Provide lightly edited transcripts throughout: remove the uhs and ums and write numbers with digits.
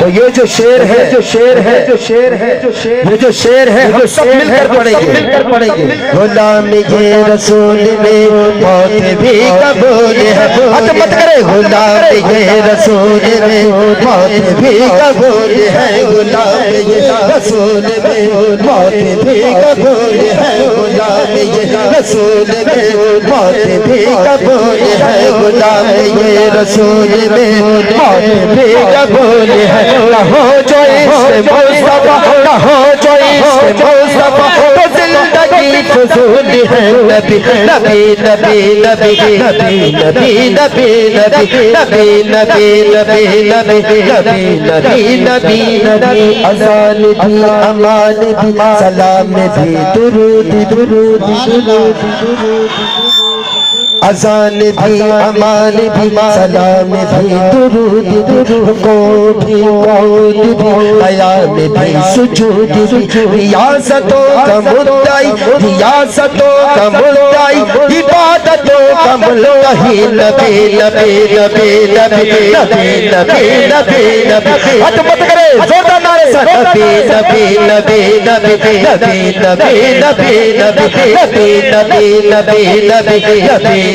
तो ये जो शेर है, जो शेर है, जो शेर है, जो शेर, ये जो शेर है, हम सब मिलकर पढ़ेंगे। गुलाम ये रसूल में मौत भी कबूल है। हट मत करे। गुलाम ये रसूल में मौत भी कबूल है। गुलाम ये रसूल में मौत भी कबूल है। गुलाम ये रसूल में मौत भी कबूल है। गुलाम ये रसूल में मौत भी कबूल है। कहो जो इश्क़ मुस्तफ़ा, कहो जो इश्क़ मुस्तफ़ा, तो जिंदगी फज़ूल है। नबी नबी नबी नबी नबी नबी नबी नबी नबी नबी नबी नबी नबी नबी नबी। अज़ान भी अमान भी सलाम भी दुरूद दुरूद दुरूद। अज़ान भी अमान भी सलाम भी दुरूद दुरूद। कोट भी कौद भी क़याम भी सुजूद भी। रियासतों का मुद्दाई, रियासतों का मुद्दाई, इबादतों का मुल्ताही। नबी नबी नबी नबी नबी नबी नबी नबी। हट मत करे, जोरदार नारे से। नबी नबी नबी नबी नबी नबी नबी नबी नबी नबी नबी नबी नबी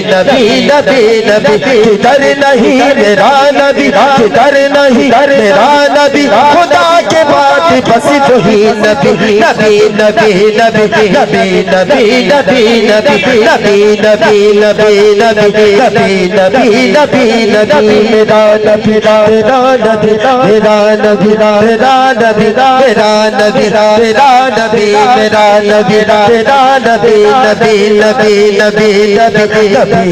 नबी नबी। किधर नहीं मेरा नबी, किधर नहीं मेरा नबी, खुदा के बाद बस वही नबी। नबी नबी नबी नबी नबी नबी नबी नबी नबी नबी नबी नबी नबी नबी नबी। मेरा नबी मेरा नबी मेरा नबी मेरा नबी मेरा नबी मेरा नबी मेरा नबी मेरा नबी नबी नबी नबी नबी नबी नबी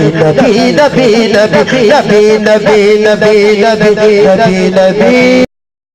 नबी नबी नबी नबी नबी नबी नबी नबी।